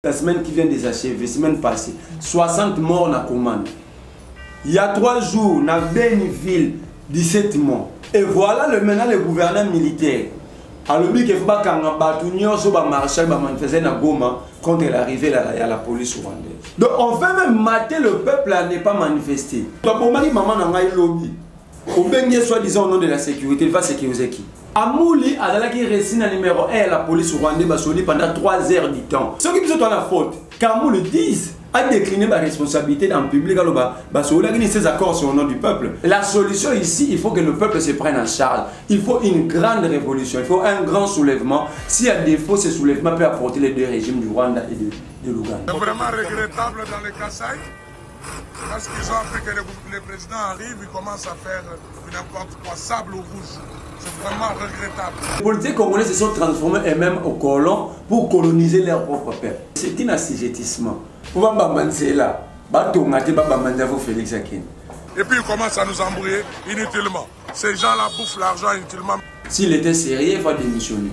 La semaine qui vient de s'achever, semaine passée, 60 morts na commande. Il y a 3 jours, na Béniville, 17 morts. Et voilà maintenant le gouverneur militaire. Alors lui qui faut pas qu'on batunion sur ba marché ba manifester na Goma contre l'arrivée à la police rwandaise. Donc on fait même mater le peuple à ne pas manifester. Donc on m'a dit maman na ngai lobby. Au bengue soi-disant au nom de la sécurité, il va sécuriser qui? Amouli a qui récit le numéro 1 à la police rwandaise pendant 3 heures du temps. Ceux qui sont dans la faute, Kamouli disent a décliné ma responsabilité dans le public, ces accords sur le nom du peuple. La solution ici, il faut que le peuple se prenne en charge. Il faut une grande révolution, il faut un grand soulèvement. S'il y a défaut, ce soulèvement peut apporter les deux régimes du Rwanda et de l'Ouganda. C'est vraiment regrettable dans le Kasaï, parce qu'ils ont appris que le président arrive, il commence à faire n'importe quoi, sable au rouge. C'est vraiment regrettable. Les politiques congolais se sont transformés eux-mêmes au colons pour coloniser leur propre peuple. C'est un assujettissement. Et puis ils commencent à nous embrouiller inutilement. Ces gens-là bouffent l'argent inutilement. S'il était sérieux, il faut démissionner.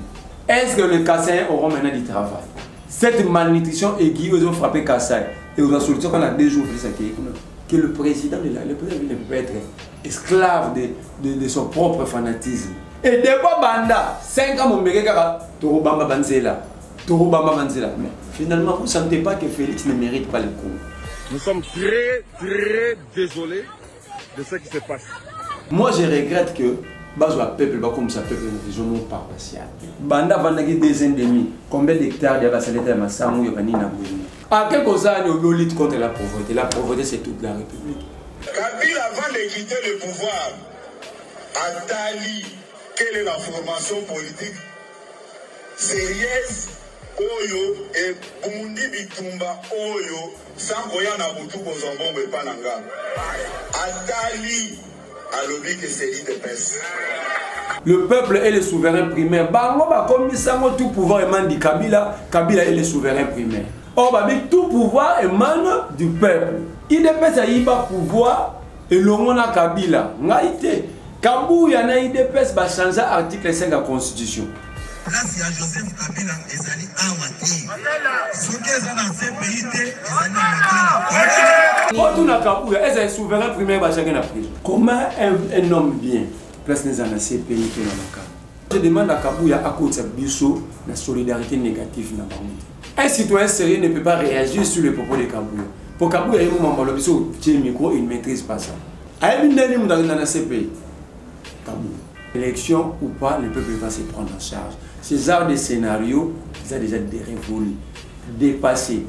Est-ce que les Kassaïens auront maintenant du travail? Cette malnutrition aiguë, ils ont frappé Kassaï. Et la solution qu'on a 2 jours, que le président ne peut pas être esclave de son propre fanatisme. Et des fois, Banda, 5 ans, mon bébé, Torobamba Banzela. Mais finalement, vous ne sentez pas que Félix ne mérite pas le coup. Nous sommes très désolés de ce qui se passe. Moi, je regrette que le peuple, comme ça, peuple, nous ne pas patients. Banda Vandagi 2 ans et demi, combien d'hectares de la salette à Massamou et Panina Bouini? À quelques années, on lutte contre la pauvreté. La pauvreté, c'est toute la République. Kabila, avant de quitter le pouvoir, a Tali, quelle est la formation politique sérieuse? Oyo et Bundi Bitumba Oyo sans koya na butu kozombo epananga Atali alobi que c'est l'IDPS. Le peuple est le souverain primaire. Bango ba comme ça tout pouvoir émane du Kabila, Kabila est le souverain primaire. Or ba tout pouvoir émane du peuple. IDPS a yiba pouvoir et l'ongona Kabila. Ngaite Kabou yana IDPS ba changer article 5 de la constitution. Place ya Joseph Kabila ezali awati. Soki eza na CPIT ezali awati. Quand on a Kabouya, est-ce souverain primaire va chacun la prison? Comment un homme bien place les en CPIT dans le cas? Je demande à Kabouya à cause de Bissot la solidarité négative dans le un citoyen sérieux ne peut pas réagir sur les propos de Kabouya. Pour Kabouya, il y a un moment où Bissot tient le micro, il ne maîtrise pas ça. À une dernière dans la CPI, Kabouya. Élection ou pas, le peuple va se prendre en charge. Ces genres de scénarios, ils ont déjà révolus, dépassés.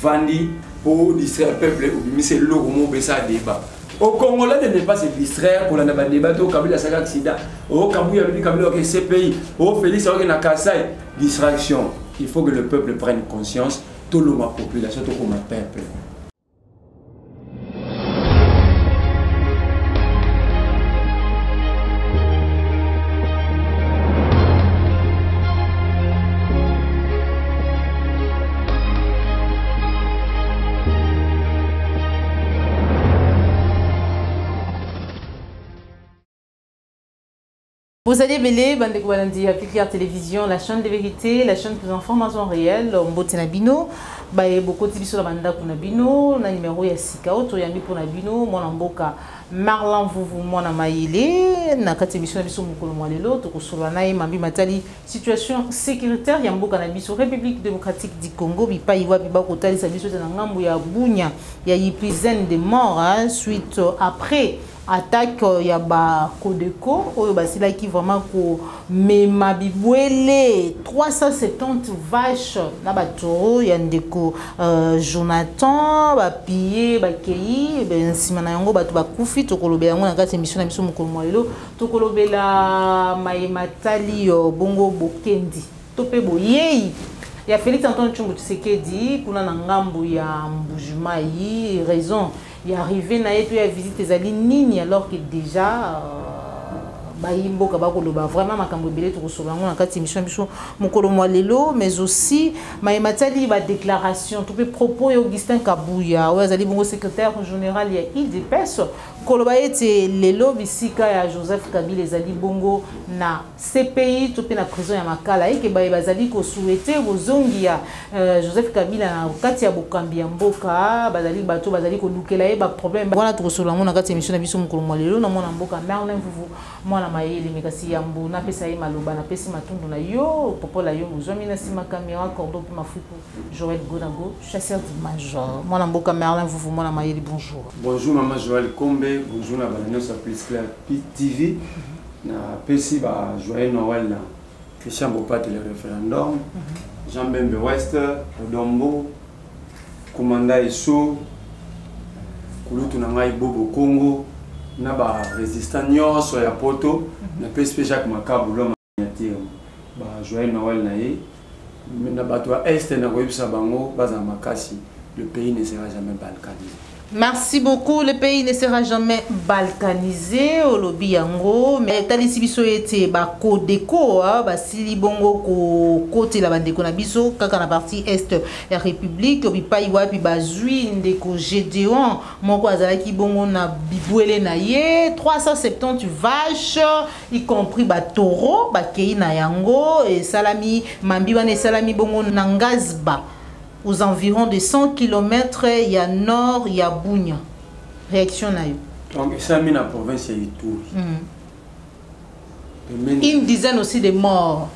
Vandi pour distraire le peuple, ou c'est le mot de ça débat. Au Congolais de ne pas se distraire pour la débat, au Kabila ça accident, au Kabouya Kabila au CPI, au Félix au Kasaï, distraction. Il faut que le peuple prenne conscience, tout le monde population, tout le monde peuple. Vous allez belé, Bandeko Balandi, Appliquer Télévision, la chaîne de vérité, la chaîne qui vous informe en temps réel, Mbote Nabino, beaucoup de biso la banda pour Nabino, na numéro ya Sikao, Toyambi pour Nabino, mon amboka, Marlan Vuvu, mon amaïle, na kati émission biso mukolo mwalelo, toko solanaï, mambi matali, situation sécuritaire, yamboka Nabiso, République démocratique du Congo, bipa iwa biba kotali, sa biso na ngambu ya Bunya, ya yi dizaine de morts, suite après. Attaque ya ba Kodeko oyo basila qui vraiment ko mema bibwele 370 vaches na ba toro ya ndeko Jonathan ba piller ba keyi ben sima na yango bato bakufi tokolobela yango na kati émission na biso mokolo mwalelo tokolobela Mayematali bongo bokendi tope boyei ya Félix Antoine Tshombo Tshisekedi kuna na ngambu ya Mbujimai raison il est arrivé na yetu ya visite ezali nini alors que déjà bayimbo kabakoloba vraiment makambo belé to kosobango na kati émission biso mokolo mwalelo mais aussi Mayematali ba déclaration tout pe propos ya Augustin Kabouya ou ezali bongo secrétaire général ya IDPS koloba ete lelo bisika ya Joseph Kabila ezali bongo na CPI to pe na prison ya Makala eke baye bazali ko souhaiter bozongi ya Joseph Kabila na kati ya bokambi ya mboka bazali bato bazali ko lukela ye ba problème wana to kosola mona kati émission na biso mukolo mo lelo na mona mboka Merlin Vuvu mwana mayele mikasi ya mbu na pesa ye maloba na pesi matundu na yo popola yo muzwami na sima caméra cordo pe mafuku Joël Gonago chasseur d'image mwana mboka Merlin Vuvu mwana mayele bonjour. Bonjour maman Joël Kombe, bonjour na bana sa plus clair TV na pesi ba joyeux Noël na Christian Bopat le référendum Jean Bembe West Odombo Komanda Iso Kulutu na ngai Bobo Congo na ba résistant nyonso ya poto na pesi Jacques Makabu lo miniature ba joyeux Noël na ye na bato ya est na koyebisa bango baza makasi le pays ne sera jamais balkanisé. Merci beaucoup. Le pays ne sera jamais balkanisé au lobby yango. Mais talisi biso ete ba Codeco ba sili bongo ko côté la bandeko na biso kaka na partie est ya République bi pai wa bi bazui ndeko Gédéon moko azalaki bongo na bibwele na ye 370 vaches y compris ba taureau ba kei na yango et salami mambi wana salami bongo na Ngazba aux environs de 100 km, il y a nord, il y a Bounia. Réaction là. Donc ça mis la province et tout. Une dizaine aussi de morts.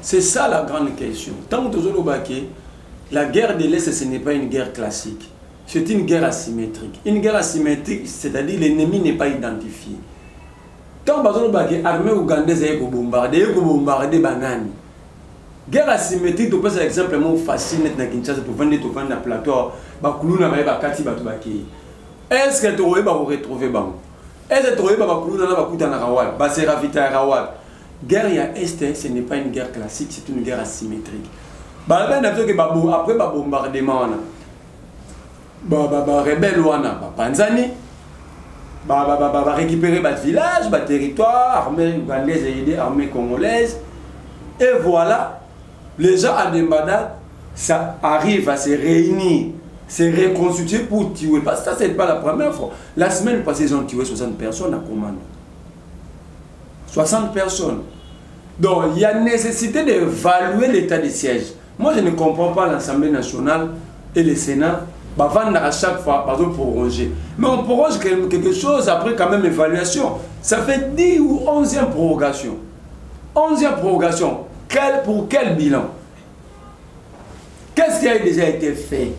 C'est ça la grande question. Tant que la guerre de l'Est, ce n'est pas une guerre classique. C'est une guerre asymétrique. Une guerre asymétrique, c'est-à-dire l'ennemi n'est pas identifié. Tant que l'armée ougandaise est bombardée, banane. Guerre asymétrique, tu peux par exemple facile na Kinshasa pour vendre na plateau, ba kuluna ba ba kati ba tubaki. Est-ce que tu vas retrouver bango? Est-ce que tu vas ba kuluna na ba kuta na Rawal, ba se ravita Rawal. Guerre ya est, ce n'est pas une guerre classique, c'est une guerre asymétrique. Ba ben que ba après ba bombardement wana. Ba rebelle wana, ba Panzani. Ba récupérer ba village, ba territoire, armée ougandaise et armée congolaise. Et voilà. Les gens à Dembada, ça arrive à se réunir, se reconstituer pour tuer. Parce que ça, ce n'est pas la première fois. La semaine passée, ils ont tué 60 personnes à commande. 60 personnes. Donc, il y a nécessité d'évaluer l'état de siège. Moi, je ne comprends pas l'Assemblée nationale et le Sénat. Vendre à chaque fois, par exemple, pour ronger. Mais on proroge quelque chose après quand même évaluation. Ça fait 10 ou 11e prorogation. 11e prorogation. Pour quel bilan? Qu'est-ce qui a déjà été fait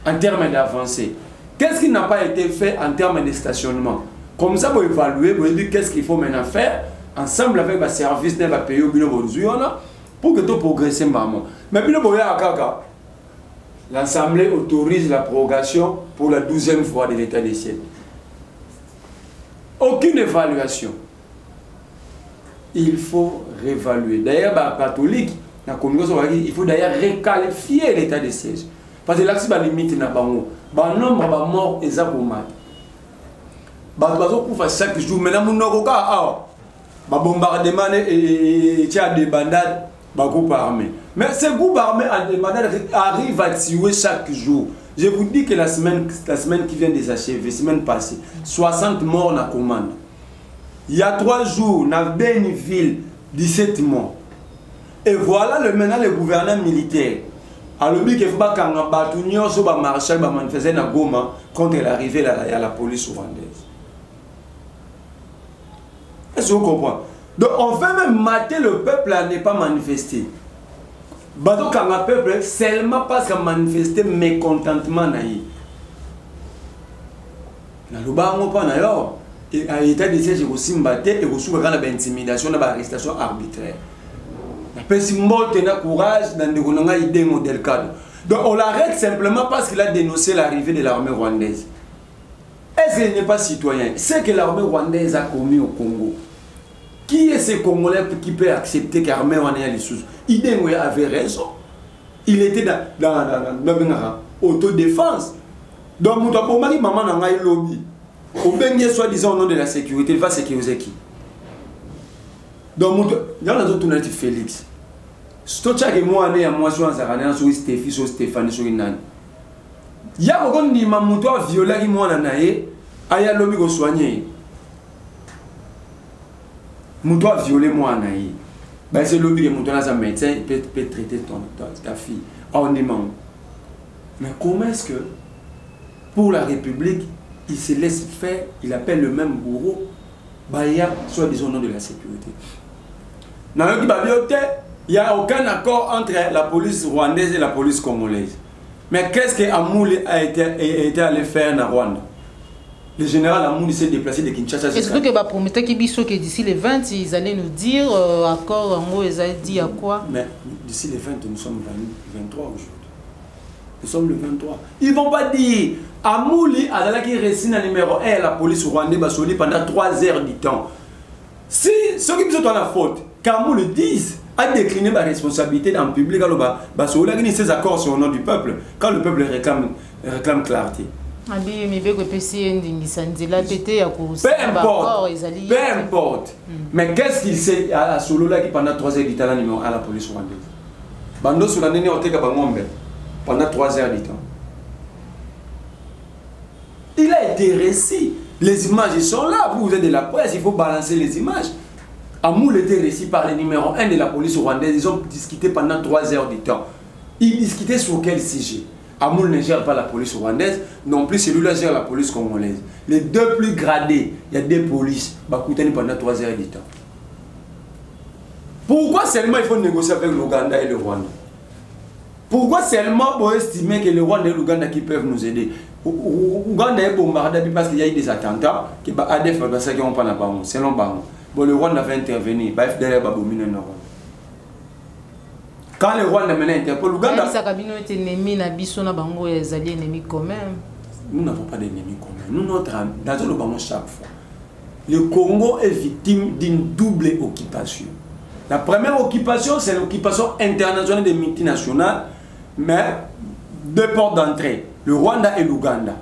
en termes d'avancée? Qu'est-ce qui n'a pas été fait en termes de stationnement? Comme ça, vous évaluez, vous dites qu'est-ce qu'il faut maintenant faire ensemble avec le service de la pays pour que tout progresse. Mais puis, l'Assemblée autorise la prorogation pour la 12e fois de l'état des sièges. Aucune évaluation. Il faut réévaluer. D'ailleurs, les catholiques, il faut d'ailleurs requalifier l'état de siège. Parce que là, c'est la limite. Le nombre de morts est exactement. Chaque jour, maintenant, on a bombardement et des bandades, groupes armés. Mais ces groupes armés arrivent à tuer chaque jour. Je vous dis que la semaine qui vient de s'achever, la semaine passée, 60 morts na commande. Il y a 3 jours, dans Béniville, 17 morts. Et voilà maintenant le gouverneur militaire. Alors, il faut pas qu'on marcher, manifester à Goma contre l'arrivée à la police rwandaise. Est-ce que vous comprenez? Donc, on fait même mater le peuple à ne pas manifester. Donc, quand le peuple, seulement parce qu'il a manifesté mécontentement. Et à l'état de siège, il y a aussi une intimidation, une arrestation arbitraire. Il y a courage dans des idées modèles cadre. Donc on l'arrête simplement parce qu'il a dénoncé l'arrivée de l'armée rwandaise. Est-ce qu'il n'est pas citoyen? C'est que l'armée rwandaise a commis au Congo. Qui est ce Congolais qui peut accepter que l'armée rwandaise les sous? Idéngoé avait raison. Il était dans autodéfense. Donc, maman n'a pas lobby. Au bien soi-disant au nom de la sécurité, il va sécuriser qui? Donc, il y a un autre Félix. Si tu as moi, je suis Stéphanie, sur Stéphanie, sur Inan. Il y a un autre qui m'a violé, aya lobby go soigner. Mouto a violé moi naï. Ben c'est lobby que mouto là un médecin peut traiter ta fille en demande. Mais comment est-ce que pour la République il se laisse faire, il appelle le même bourreau, Baya, soit disant au nom de la sécurité. Dans le Babiote, il n'y a aucun accord entre la police rwandaise et la police congolaise. Mais qu'est-ce que Amouli a été allé faire en Rwanda? Le général Amouli s'est déplacé de Kinshasa. Est-ce que promettait que d'ici les 20, ils allaient nous dire accord en gros, ils allaient dire à quoi? Mais d'ici les 20, nous sommes 23 aujourd'hui. Nous sommes le 23. Ils ne vont pas dire Amouli a qui récit le numéro 1 la police rwandaise pendant 3 heures du temps. Si ceux qui sont dans la faute, qu'Amouli disent, a décliné ma responsabilité dans le public, il ces accords sur le nom du peuple, quand le peuple réclame clarté. Peu importe. Mais qu'est-ce qu'il sait à Solo là qui pendant 3 heures du temps à la police rwandaise? Bando sur la néné pendant 3 heures du temps. Il a été récit. Les images sont là. Vous êtes de la presse, il faut balancer les images. Amoul était récit par le numéro 1 de la police rwandaise. Ils ont discuté pendant 3 heures du temps. Ils discutaient sur quel sujet? Amoul ne gère pas la police rwandaise, non plus celui-là gère la police congolaise. Les deux plus gradés, il y a des polices, pendant 3 heures du temps. Pourquoi seulement il faut négocier avec l'Ouganda et le Rwanda? Pourquoi seulement pour estimer que le Rwanda et l'Ouganda qui peuvent nous aider? L'Ouganda est bombardé parce qu'il y a eu des attentats, que ADF va se faire pas selon Bango. Bon, le Rwanda va intervenir, FDR va bomber le Rwanda. Quand le Rwanda maintenant interpelle l'Ouganda. est ennemi, Bango est ennemi commun. Nous n'avons pas d'ennemis communs. Nous, dans le Bango chaque fois. Le Congo est victime d'une double occupation. La première occupation, c'est l'occupation internationale des multinationales, mais 2 portes d'entrée, le Rwanda et l'Ouganda.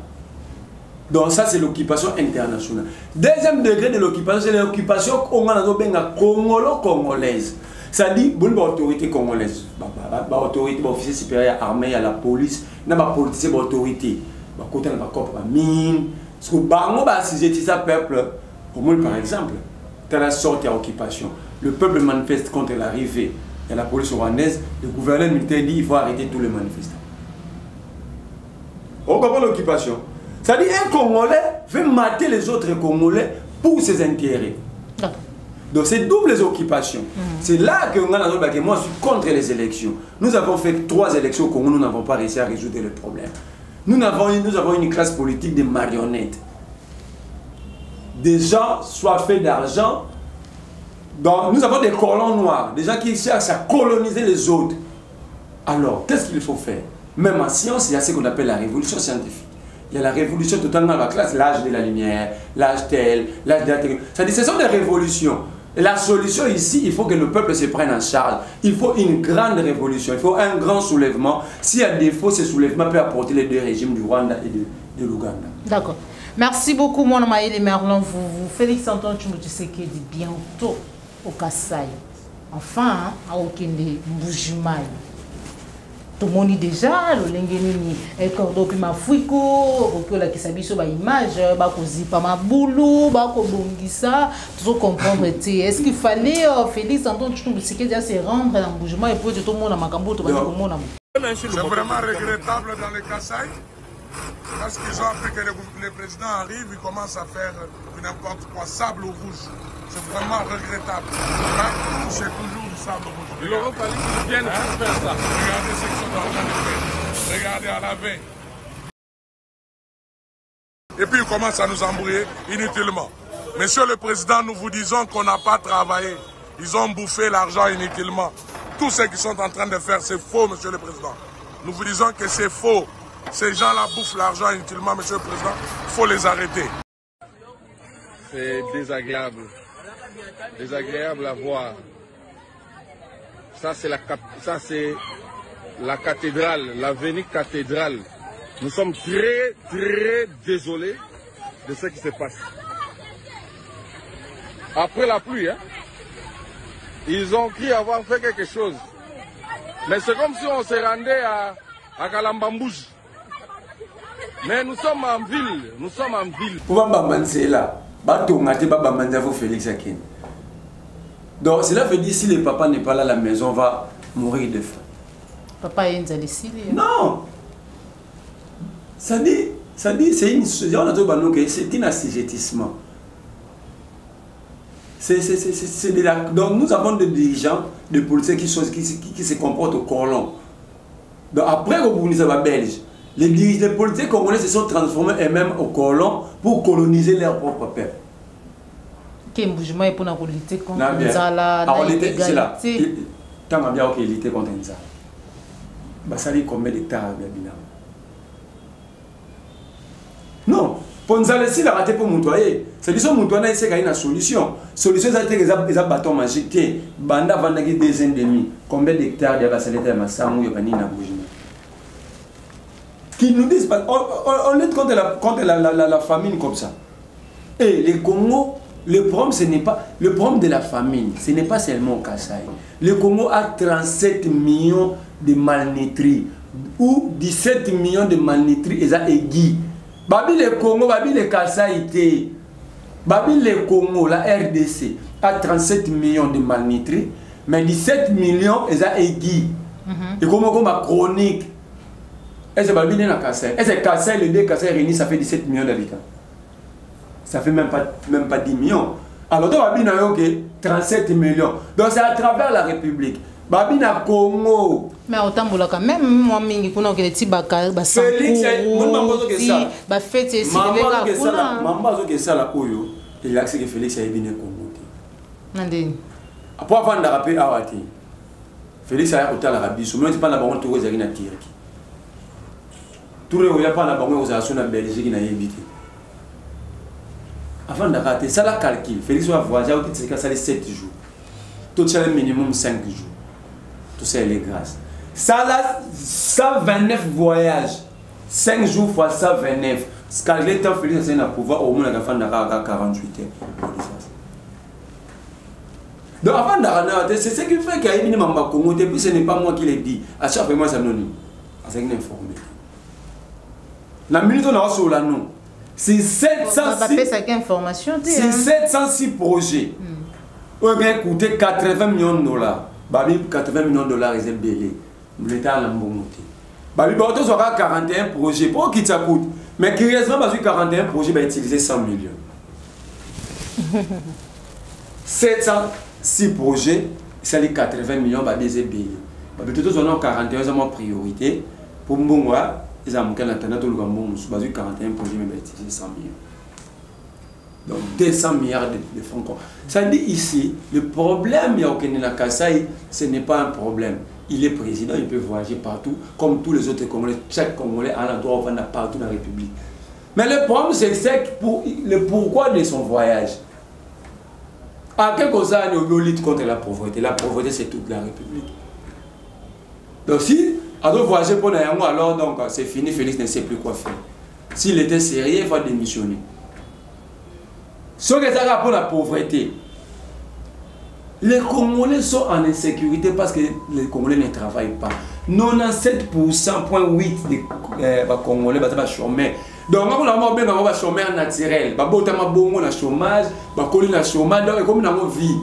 Donc ça, c'est l'occupation internationale. Deuxième degré de l'occupation, c'est l'occupation congolo-congolaise. Ça dit, bonne autorité congolaise, autorité, officier supérieur armé, à la police, il y a des politiciens d'autorité. Côté de la mine, parce que Bango va assujettir ça peuple, au moins par exemple, dans la sorte d'occupation. Le peuple manifeste contre l'arrivée de la police rwandaise, le gouverneur militaire dit qu'il faut arrêter tous les manifestants. On comprend l'occupation. C'est-à-dire un Congolais veut mater les autres Congolais pour ses intérêts. Donc c'est double occupations. C'est là que moi je suis contre les élections. Nous avons fait 3 élections au Congo, nous n'avons pas réussi à résoudre le problème. Nous avons une classe politique de marionnettes. Des gens soifés d'argent. Donc, nous avons des colons noirs, des gens qui cherchent à coloniser les autres. Alors, qu'est-ce qu'il faut faire? Même en science, il y a ce qu'on appelle la révolution scientifique. Il y a la révolution totalement dans la classe, l'âge de la lumière, l'âge tel, l'âge de la technologie. C'est-à-dire, ce sont des révolutions. Et la solution ici, il faut que le peuple se prenne en charge. Il faut une grande révolution, il faut un grand soulèvement. S'il y a défaut, ce soulèvement peut apporter les 2 régimes du Rwanda et de l'Ouganda. D'accord. Merci beaucoup, mon nom est Merlon. Vous, Félix Antoine Tshisekedi, bientôt au Kasaï. Enfin, à Okende Mbujimaï. Tout le monde déjà, le Lengenini, et quand on a fait la kisabiso ba image, ba kozi pa maboulou, ba ko bongisa, tout comprendre. Est-ce qu'il fallait Félix Antoine Tshisekedi se rendre dans Mbujimaï et pour tout le monde à Makambo, tout le monde. C'est vraiment regrettable dans le Kasaï. Parce qu'ils ont appris que le président arrive, il commence à faire n'importe quoi, sable rouge. C'est vraiment regrettable. C'est toujours du sable rouge. Il aurait fallu qu'ils viennent faire ça. Regardez ce qu'ils sont en train de faire. Regardez à la veille. Et puis ils commencent à nous embrouiller inutilement. Monsieur le Président, nous vous disons qu'on n'a pas travaillé. Ils ont bouffé l'argent inutilement. Tout ce qu'ils sont en train de faire, c'est faux, Monsieur le Président. Nous vous disons que c'est faux. Ces gens-là bouffent l'argent inutilement, Monsieur le Président. Il faut les arrêter. C'est désagréable. Désagréable à voir. Ça, c'est la cathédrale, l'avenue cathédrale. Nous sommes très, très désolés de ce qui se passe. Après la pluie, hein, ils ont cru avoir fait quelque chose. Mais c'est comme si on se rendait à Kalambambouj. Mais nous sommes en ville. Nous sommes en ville. Pour là, Félix Akin. Donc cela veut dire si le papa n'est pas là, la maison va mourir de faim. Papa est ici. Non. Ça dit c'est un assujettissement. Donc nous avons des dirigeants, des policiers qui se comportent au colon. Donc après que va belge, les policiers congolais se sont transformés eux-mêmes au colon pour coloniser leur propre peuple. Quel mouvement est pour lutter contre Nzala? C'est là. Tant qu'on a lutter contre Nzala. Ça dit combien d'hectares à Biabina? Non. Pour Nzala, si la raté pour Moutouaye, c'est que son Moutouaye c'est qu'il y a une solution. Solution, c'est que les bâtons magiques, Banda Vandagi 2 ans et demi, combien d'hectares il y a Basaleta et Massamou, il y a Panina Boujima. Qui nous disent, on lutte contre la famine comme ça. Et les Congo, le problème, ce n'est pas le problème de la famine, ce n'est pas seulement au Kasaï. Le Congo a 37 millions de malnutris, ou 17 millions de malnutris, et ça aiguë. Babi le Congo, Babi le Kasaï, Babi le Congo, la RDC, a 37 millions de malnutris, mais 17 millions, et ça aiguë. Et comme chronique. Est-ce que Babi n'est pas Kasaï? Est-ce que Kasaï, les deux Kasaï réunis, ça fait 17 millions d'habitants? Ça fait même pas 10 millions. Alors, Babi n'a eu 37 millions. Donc, c'est à travers la République. Babi n'a Congo. Mais autant quand même, moi, je suis que les petits bacals, Félix, bah fait c'est il a accès que Félix a venu Congo. Nandé. Après avant de rappeler Awati. Félix a été à l'Arabie, souvent c'est pas la banque Togo Zagina Turquie. Tout le monde pas la banque aux Assons en Belgique qui n'a évité. Avant de rater, ça la calcul. Félix va voyager au titre de 7 jours. Tout ça le minimum 5 jours. Tout ça est grâce. Ça là 129 voyages. 5 jours fois 129. Quand les temps Félix c'est un pouvoir au moins la fin de 48 heures. Donc avant d'arrêter, c'est ce qui fait qu'il y a une minimum à Congo, et puis ce n'est pas moi qui l'ai dit. À chaque fois, moi, c'est anonyme. C'est une informé. La minute où on a sur l'anneau, c'est 706 projets. On a coûté 80 millions de dollars. 80 millions de dollars, ils ont belé. L'État a monté. Babi, on aura 41 projets. Pour qui ça coûte? Mais curieusement, 41 projets va utiliser 100 millions. 706 projets, c'est les 80 millions de BZB. Tout on a 41 ans en priorité. Pour moi, ils ont 41 projets, mais utiliser 100 millions. Donc 200 milliards de francs. Ça dit ici, le problème, ce n'est pas un problème. Il est président, il peut voyager partout, comme tous les autres Congolais. Chaque Congolais a le droit de vendre partout dans la République. Mais le problème, c'est le pourquoi de son voyage. À quelque chose, on lutte contre la pauvreté. La pauvreté, c'est toute la République. Donc si on doit voyager pour Nayango, alors donc c'est fini, Félix ne sait plus quoi faire. S'il était sérieux, il va démissionner. Ce que ça pour la pauvreté, les Congolais sont en insécurité parce que les Congolais ne travaillent pas. 97,8% des Congolais sont chômeurs. Donc, on a un chômeur naturel. On a un chômage, on a un chômage, comme on a une vie.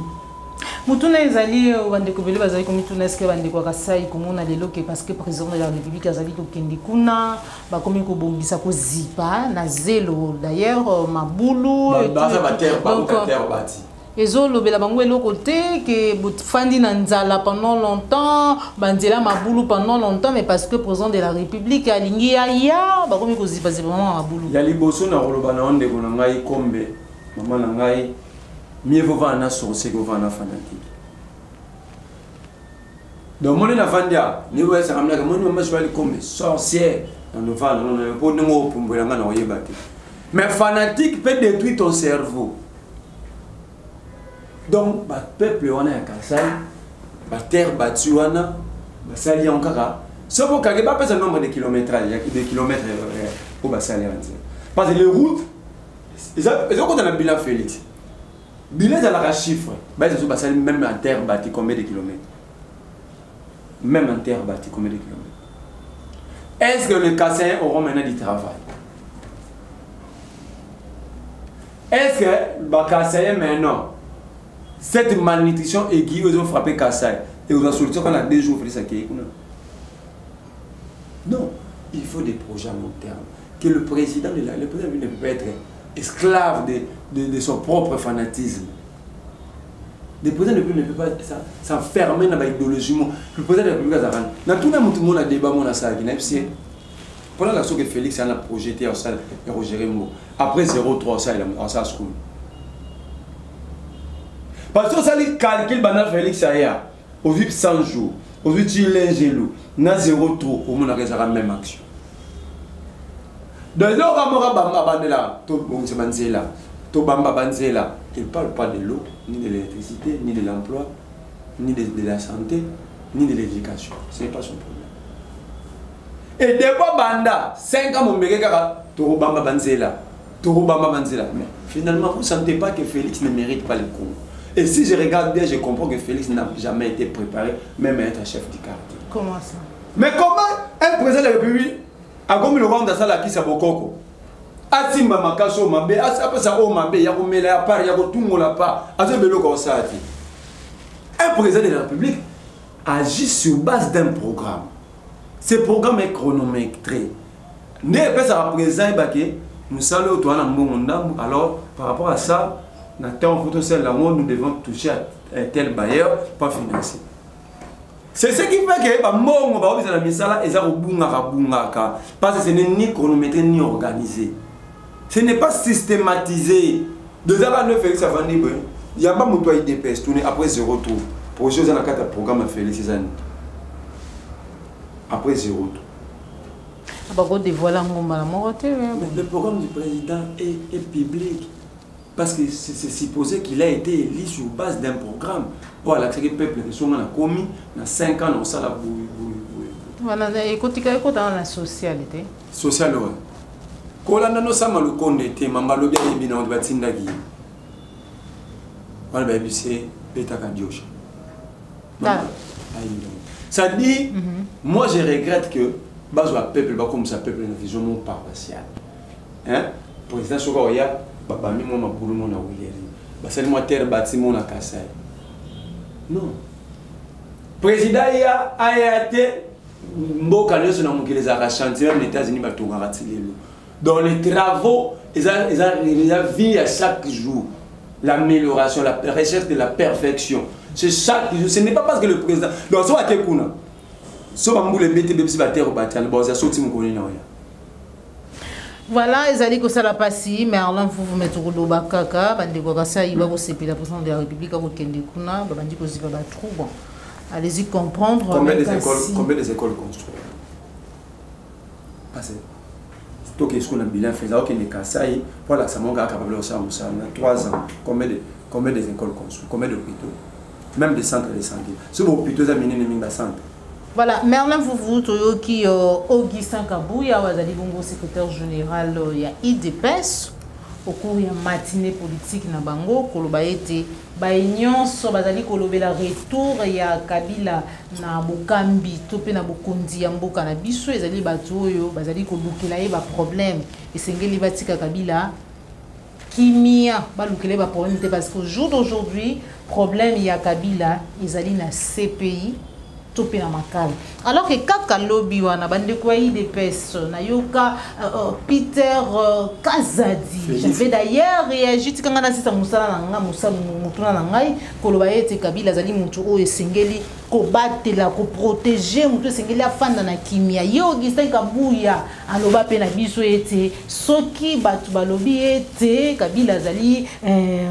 Mutuna ezali bandekobele bazali komituna eske bandeko kasai komona lelo ke parce que président de la République azali kokende kuna bakomi kobongisa ko zipa na zelo d'ailleurs mabulu ezolobela bango eloko te ke fandi na nzala pendant longtemps banzela mabulu pendant longtemps mais parce que président de la République alingi ya bakomi ko zipa vraiment mabulu ya liboso na koloba na onde ko ngai kombe maman na ngai mieux vaut vendre sorcier que vendre fanatique. Donc mon na vandia ni ouais ça ramena mon maman je comme sorcier dans le vent on pas ngo pour me na oyebate. Mais fanatique peut détruire ton cerveau. Donc ba peuple on a Kasai ba terre battue wana ba sali encore. Ce pour que pas un nombre de kilomètres pour ba sali parce que les routes ils ont dans bilan Félix. Bilan dans la chiffre, même en terre bâtie combien de kilomètres? Même en terre bâtie combien de kilomètres? Est-ce que les Kassaïens auront maintenant du travail? Est-ce que Kassaye maintenant, cette malnutrition aiguë, ils ont frappé Kassaye et vous avez solution qu'on a 2 jours, Félix Akeye? Non, il faut des projets à long terme. Que le président ne peut pas être esclave de son propre fanatisme. Le président ne peut pas s'enfermer dans l'idéologie. Le président de la République Azarane, dans tout le monde a débat, pendant l'action que Félix a projeté au salle et Roger Mo, après 0,3 ça il a school. Parce que ça les calcul banal Félix Aya, au vu 100 jours, au vu il l'ingélo, na 0,3 au monde a la même action. Dans l'Oramora Bamba Bandela, tout le monde se manzela, tout Bamba Banzela, il ne parle pas de l'eau, ni de l'électricité, ni de l'emploi, ni de la santé, ni de l'éducation. Ce n'est pas son problème. Et depuis Banda, 5 ans, mon bébé, Toro Bamba Banzela. Mais finalement, vous ne sentez pas que Félix ne mérite pas le coup. Et si je regarde bien, je comprends que Félix n'a jamais été préparé, même à être chef du quartier. Comment ça? Mais comment un président de la République a comme le roi d'Assala qui s'abokoko? Asimba makaso mabe, après ça, oh mabe, y'a comme la part, y'a comme tout le monde la part, un président de la République agit sur base d'un programme. Ce programme est chronométré. Alors, par rapport à ça, nous devons toucher à un tel bailleur, pas financier. C'est ce qui fait que parce que ce n'est ni chronométré ni organisé. Ce n'est pas systématisé. Il n'y a pas de toit IDPS tourné après 0 tour. Pour chose dans le programme à Félix Zani. Après 0 tour. Le programme du président est public. Parce que c'est supposé qu'il a été élu sur base d'un programme. Voilà, c'est que le peuple a commis dans 5 ans, on s'en a voilà, dans la socialité. Social, oui. Quand on a le compte de thème, on a le bien on va t'indagir. On va c'est l'état cardioche. Ça dit, moi je regrette que le peuple, comme ça, peuple, une vision non paroissiale. Hein? Le président Sokoya, Babami, moi, ma boulot, mon William. C'est moi, terre bâtiment, la Kassaye. Non. Le président a été mboka nyonso na mokili ezalaka chantier même les États-Unis batongaka lelo. Dans les travaux, ils ont vu à chaque jour l'amélioration, la recherche de la perfection. C'est chaque jour. Ce n'est pas parce que le président. Donc, soit à Kuna, soit à Mboule BT, BT, BT, voilà, ils allaient que ça l'a passé, mais alors vous mettez au Lobakaka, il va vous séparer la présidente de la République à votre Kendekuna, Bandi que c'est pas trop bon. Allez-y comprendre. Combien des écoles construites? Parce que tout ce qu'on a bilan faisant aucun des Kassaye, voilà, ça m'a capable de faire ça. On a 3 ans. Combien des écoles construites? Combien d'hôpitaux? Même des centres de santé. Ce que vos hôpitaux ont mené les centres. Voilà, Merlin Foufou, qui Augustin Kabouya, le secrétaire général il y a IDPS, au cours de la matinée politique na bango, Kolobaete, Baignon, Sobazali Kolobela retour, il y a Kabila na Bokambi, Topé na Bokondi, Yamboka na Biso, et Zali Batoyo, Bazali Kolukela y a problème, et Sengeli Batika Kabila, Kimia, Balukele ba problème, parce qu'au jour d'aujourd'hui, problème il y a Kabila, ils allaient na CPI. Alors que kaka lobby wana bande kwa IDPS na yoka Peter Kazadi, j'avais d'ailleurs réagi tikanga na sisa musala na nga mutuna na ngai koloba ete Kabila zali mutu o esengeli ko batela ko protéger mutu esengeli afanda na kimia yo Augustin Kabouya aloba pe na biso ete soki batu balobi ete Kabila zali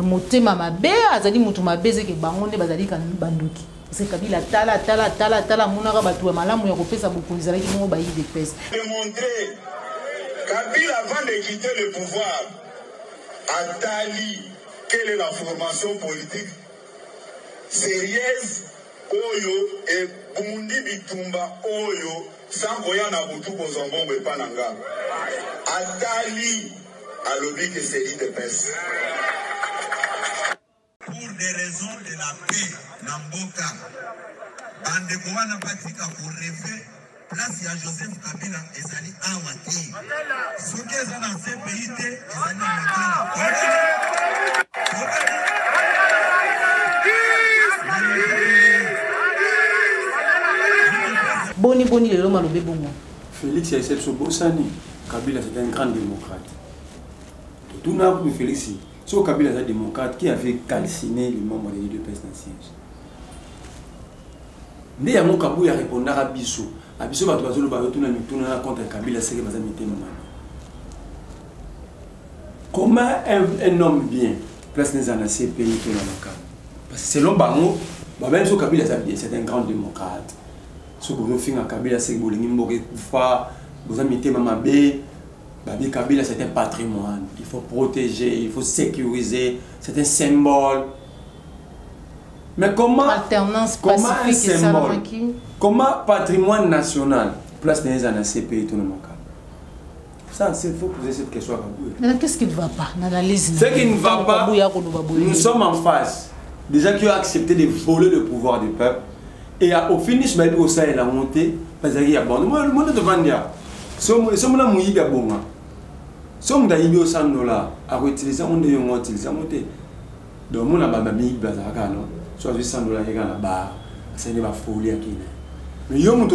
motema mabe azali mutu mabe zeke bango nde bazali kan bandoki. C'est Kabila tala monara batou malamu ya kopesa beaucoup les qui m'ont bailli des pèses. Démontrer Kabila avant de quitter le pouvoir à Tali quelle est la formation politique sérieuse oyo et Bundi Bitumba oyo sans koya na butu kozombo bepananga à Tali à l'objet que c'est l'IDPS. Pour des raisons de la paix, Namboka, Bandekouana Patika pour rêver, place à Joseph Kabila et Zali Awati. Ce qui est dans ces pays, c'est Zali Makala. poni le loma lobe bongo. Félix Aïssel Sobosani, Kabila c'est un grand démocrate. Tout n'a pas Félix. So Kabila est un démocrate qui avait calciné les membres des deux personnes sièges. Né ya mo Kabila répondre à Bisso. À Bisso ba tozolo ba tuna mituna contre Kabila c'est que bazamité maman. Comment un homme bien place dans un CPI pour la locale? Parce que selon Bango, même si Kabila c'est un grand démocrate. Si vous avez un Kabila, c'est que vous avez Kabila, c'est un patrimoine. Il faut protéger, il faut sécuriser. C'est un symbole. Mais comment alternance pacifique et symbole? Comment patrimoine national place dans un CPI tout le monde? Ça, il faut poser cette question à Kabila. Qu'est-ce qui ne va pas dans la liste? Ce qui ne va pas, nous sommes en face. Déjà qui ont accepté de voler le pouvoir du peuple. Et au finish, au Sahel a monté, parce qu'il y a bon. Moi, le monde devant dire, si on a mouillé à bon, si on a eu $100, à utiliser, on a utilisé, monté. Donc, on a mis soit $100 à la barre, c'est une folie à qui. Mais yo on a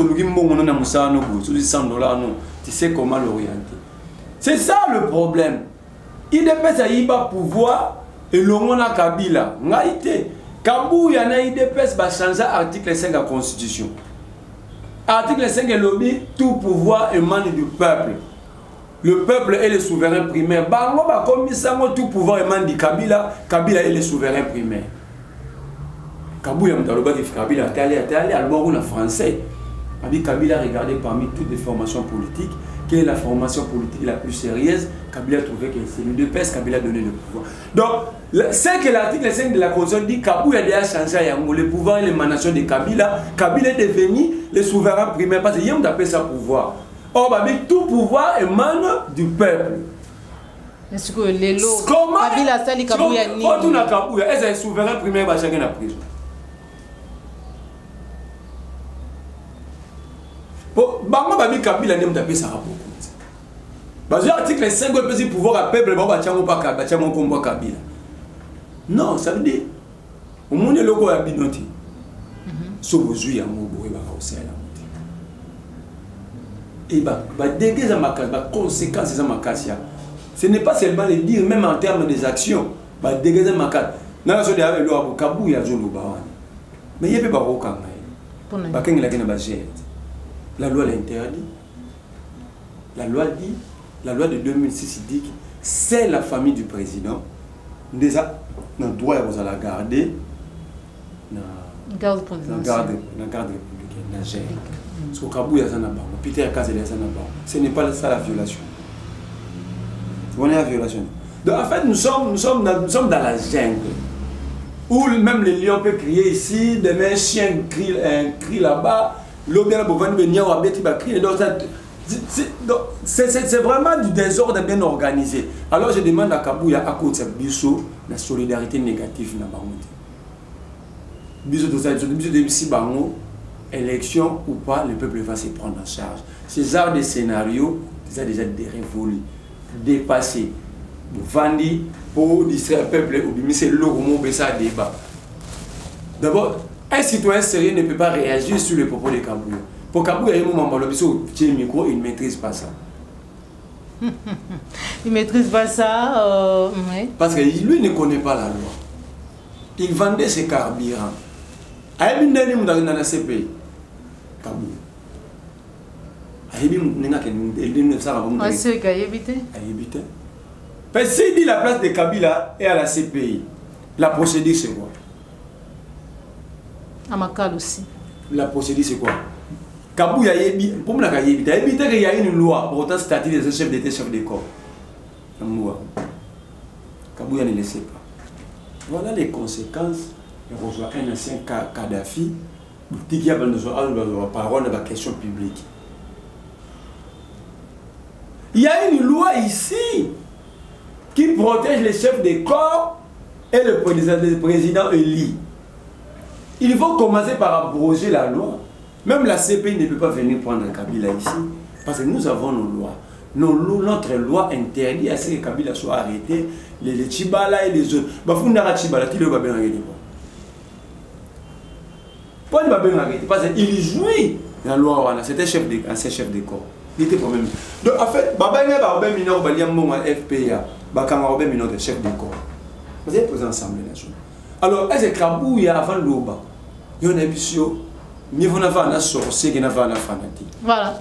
tu sais comment l'orienter. C'est ça le problème. Il dépêche à Iba pouvoir et l'on a Kabila. Kabou yana IDPS va changer l'article 5 de la Constitution. Article 5 est lobby, tout pouvoir émane du peuple. Le peuple est le souverain primaire. Bango ba comme ça, tout pouvoir émane du Kabila, Kabila est le souverain primaire. Kabou ya mtaloba ki Kabila allé à l'Orient français. Kabila a regardé parmi toutes les formations politiques, quelle est la formation politique la plus sérieuse. Kabila a trouvé que c'est le l'UDPS, Kabila a donné le pouvoir. Donc, c'est que l'article 5 de la Constitution dit que Kabila a déjà changé le pouvoir et l'émanation de Kabila. Kabila est devenu le souverain primaire parce qu'il y a appelle ça pouvoir. Or, tout pouvoir émane du peuple. Est-ce que les lots Kabila sali Kabila ni quand on a Kabila, est-ce que le souverain primaire va chacun à prison? Bango babi Kabila n'aime taper ça beaucoup. Parce que l'article 5 peut pouvoir à peuple ba tiamo pas Kabila, tiamo combat Kabila. Non, ça veut dire au monde le logo ya binoti. So bozui ya mobo e ba osela. Et ba dégager ma case, ba conséquences za makasia. Ce n'est pas seulement le dire même en termes des actions, ba dégager ma case. Na so de avec lo abo Kabu ya zolo ba wana. Mais yebe ba ko kanga. Ba kengi la kena ba jet. La loi l'interdit. La loi dit, la loi de 2006 dit que c'est la famille du président. Déjà, on doit la garder. La garde républicaine, la gère. Parce qu'au Kabou, il y a un abat. Peter Kazel, il y a un abat. Ce n'est pas ça la violation. On est la violation. Donc en fait, nous sommes dans la jungle. Où même les lions peuvent crier ici, demain un chien crie là-bas. C'est vraiment du désordre bien organisé. Alors je demande à Kabouya à cause de Bisso la solidarité négative na bango. Bisso de ça, Bisso de si bango élection ou pas, le peuple va se prendre en charge. Ces genres de scénarios, déjà révolus, dépassés. Vandi pour distraire le peuple ou bien c'est l'ormo ça débat. D'abord, un citoyen sérieux ne peut pas réagir sur les propos de Kabouya. Pour Kabouya, il y a un moment où il micro, il ne maîtrise pas ça. Il ne maîtrise pas ça. Ouais. Parce que lui ne connaît pas la loi. Il vendait ses carburants. Il y a un dans la CPI. Kabouya. C'est qu'il a évité. Parce que s'il dit la place de Kabila est à la CPI, la procédure c'est quoi? Amakal aussi. La procédure c'est quoi? Kabouya pour me la il y a une loi pour autant statut des chefs d'État, chefs de corps. Kabouya ne le sait pas. Voilà les conséquences. Il reçoit un ancien Kadhafi qui a besoin de parole de la question publique. Il y a une loi ici qui protège les chefs de corps et le président élu. Il faut commencer par abroger la loi. Même la CPI ne peut pas venir prendre Kabila ici. Parce que nous avons nos lois. Notre loi interdit à ce que Kabila soit arrêté. Les Tchibala et les autres. Parce qu'il jouit C'était ancien chef de corps. Il était quand même. Donc en fait, Baba Ine ba obé mineur ba liam mon FPA, ba kanga obé mineur de chef de corps. Vous êtes posé ensemble nationale. Alors, est-ce que Kabouya avant l'Oba, il y a un épisode, mieux vous n'avez pas sorcier qui n'a pas fanatique. Voilà.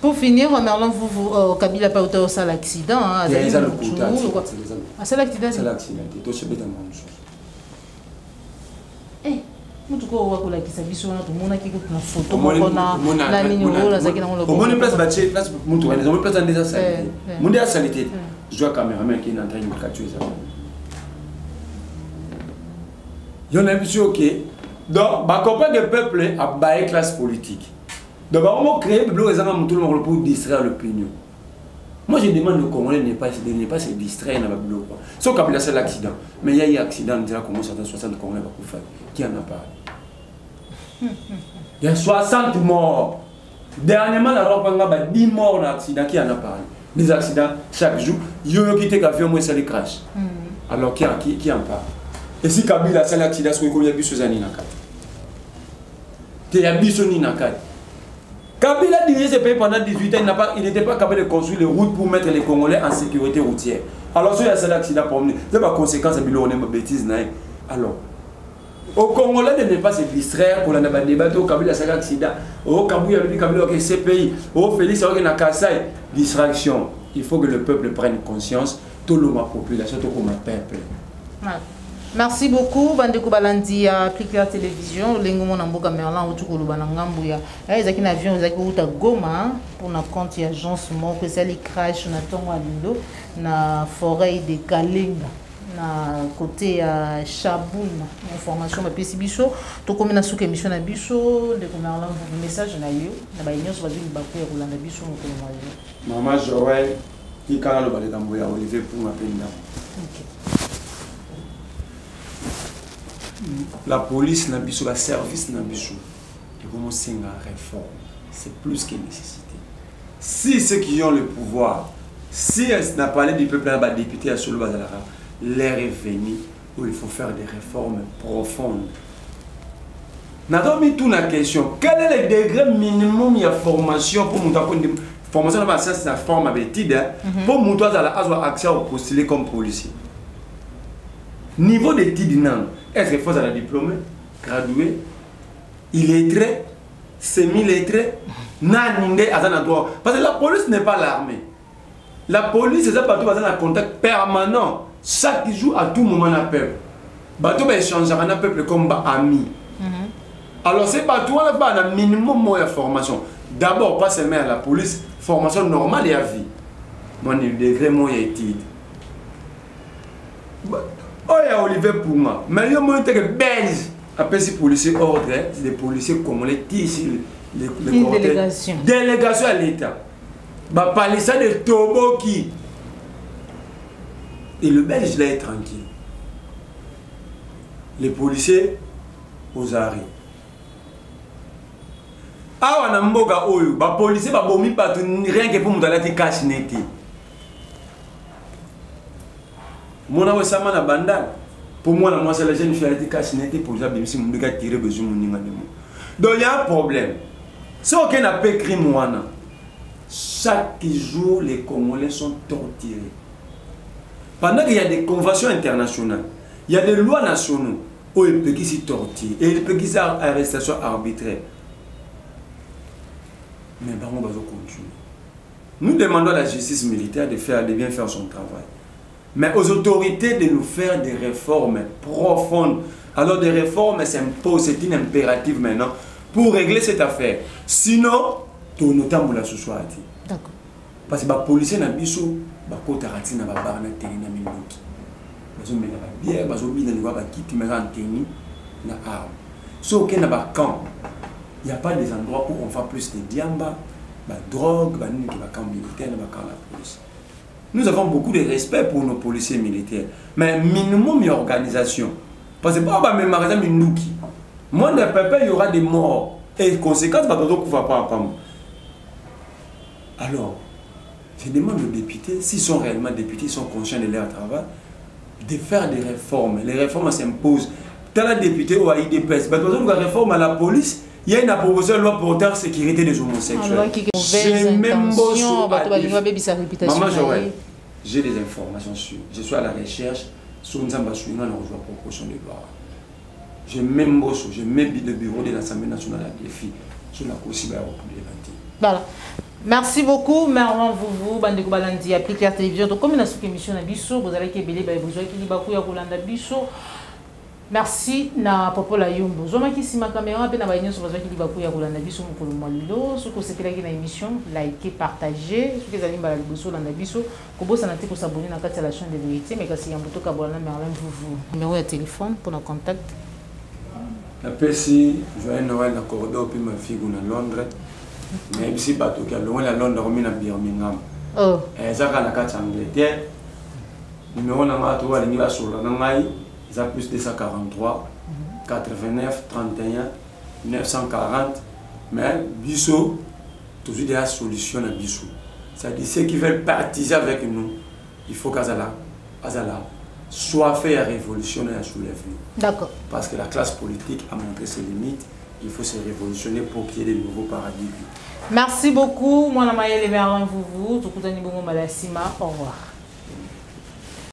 Pour finir, Merlin, vous, Kabila pas autant ça l'accident. C'est ça le coup. C'est l'accident. C'est l'accident. Tu sais bien dans mon chose. Eh, nous tu vois que la qui s'habille sur notre monde qui coûte une photo. On a la ligne rouge, la qui dans le. On a une place bâtie, place montre. On a une place dans des saletés. Mon Dieu, saleté. Je vois caméraman qui est en train de capturer ça. Il y a un épisode ok. Donc, ma compagne de peuple a baillé classe politique. Donc, on a créé le bloc pour distraire l'opinion. Moi, je demande aux Congolais de ne pas se distraire dans le bloc. Sauf qu'il y a eu l'accident. Mais il y a eu un accident, on dirait comment 60 Congolais qui en a parlé. Il y a 60 morts. Dernièrement, la Europe a 10 morts dans l'accident qui en a parlé. Les accidents, chaque jour, il y a eu qui était café, au moins ça les crash. Alors, qui en parle? Et si Kabila a l'accident, il y a bis aux années. Il y a bis aux années. Kabila dirigeait ce pays pendant 18 ans, il n'était pas capable de construire les routes pour mettre les Congolais en sécurité routière. Alors, si il y a cet accident pour mener, c'est ma conséquence, c'est une bêtise. Alors, aux Congolais de ne pas se distraire pour le débat, au Kabila a cet accident, au Kabila a ce pays, au Félix a un Kassai, distraction. Il faut que le peuple prenne conscience, tout le monde population, tout le peuple. Merci beaucoup, Bandeko Balandi à Clicker Télévision. Lengomo Namboka Merlin, Otukolo Banangambuya. Ils ont un avion, ils ont un Goma pour notre compte agence que c'est les crash na tongo alindo na forêt de Kalinga na côté à Chabouna. Information ma PC biso. To comme na souke émission na biso de Merlin vous message na yo na ba nyonso bazwi baku ya kolanda biso ko Maman Joël qui kana lo baleka mboya Olivier pour m'appeler. OK. La police n'a pas le service n'a pas c'est une réforme. C'est plus que nécessité. Si ceux qui ont le pouvoir, si elle n'a pas parlé du peuple à député à Solo Bazalara, l'air est venu où il faut faire des réformes profondes. Nous avons mis toute la question. Quel est le degré minimum de formation pour monter une formation dans la forme avec TID pour monter à la accès au postuler comme policier? Niveau de TID, est-ce qu'il faut un diplômé, gradué, illettré, semi-lettré, parce que la police n'est pas l'armée. La police, c'est pas tout un contact permanent. Chaque jour, à tout moment, on peuple. Bateau va échanger avec un peuple comme ami. Alors, c'est pas tout, on a un minimum de formation. D'abord, pas seulement à la police, formation normale et à vie. Moi, je degré mon étude. Oh, il y a Olivier Pouma. Mais il y a un que Belge. Après, ces policiers ordre, c'est des policiers comme les ici. Une délégation. Délégation à l'État. Bah, parler ça de Toboki. Et le Belge, là, est tranquille. Les policiers, aux arrêts. Ah, on a un boga oyo. Bah, policiers, bah, bomi pas rien que pour nous donner des cash nettés. Mon avis, ça m'a bandal. Pour moi, c'est la jeune fille qui a caché pour ça, même si mon gars tiré besoin de mon. Donc il y a un problème. Si on n'a pas écrit moi, chaque jour les Congolais sont torturés. Pendant qu'il y a des conventions internationales, il y a des lois nationales où il peut qu'ils torturent et il peut qu'ils aient arrestation arbitraire. Mais on va continuer. Nous demandons à la justice militaire de bien faire son travail. Mais aux autorités de nous faire des réformes profondes. Alors des réformes s'imposent, c'est une impérative maintenant pour régler cette affaire. Sinon, tout le temps, la société. D'accord. Parce que les policiers n'ont pas de choses, les policiers n'ont pas de choses, les policiers n'ont pas de bière, les policiers n'ont pas de kit, mais ils ont armes. Sauf qu'il n'y a pas de camp. Il n'y a pas des endroits où on fait plus de diamba, de drogue, de camp militaire, de camp la police. Nous avons beaucoup de respect pour nos policiers militaires. Mais minimum d'organisation. Parce que pas même par exemple nous qui. Moi, il y aura des morts. Et conséquences, pas d'autres qui ne vont pas à moi. Alors, je demande aux députés, s'ils sont réellement députés, ils sont conscients de leur travail, de faire des réformes. Les réformes s'imposent. Tant les députés ou à IDPS, la réforme à la police, Il y a une proposition de loi pour la sécurité des homosexuels. J'ai même j'ai des informations sur. Je suis à la recherche sur une proposition de loi. J'ai même le bureau de l'Assemblée nationale à défi sur la possibilité de voilà. Merci beaucoup, Merwan Vouvou, Bandeko Balandi, appliquer la télévision. Donc, comme il y a une émission à Bissau, vous allez besoin qu'il y ait Bissau. Merci na Popola Yumbo. Zoma ki sima caméra pe na ba nyonso bazwa ki libaku ya kolanda biso mokolo malilo. Soko sepela ki na émission, liker, partager. Soko ezali mbala liboso landa biso. Kobosa na te ko s'abonner na kati ya la chaîne de vérité mais kasi yamboto ka bolana Merwan Vouvou. Numéro de téléphone pour nos contacts. La PC, joyeux Noël na corridor puis ma fille na Londres. Même si bateau qui a loin la Londres on na Birmingham. Oh. Ezaka na kati ya Angleterre. Numéro na ma to ali ni ba sur na ngai. Ça plus 243 89 31 940 mais Bissau toujours des solutions à Bissau. C'est-à-dire ceux qui veulent partager avec nous, il faut qu'Azala soit fait à révolutionner un soulèvement. D'accord. Parce que la classe politique a montré ses limites, il faut se révolutionner pour qu'il y ait de nouveaux paradigmes. Merci beaucoup, moi Namaye Merwan Vouvou, tout le monde au revoir.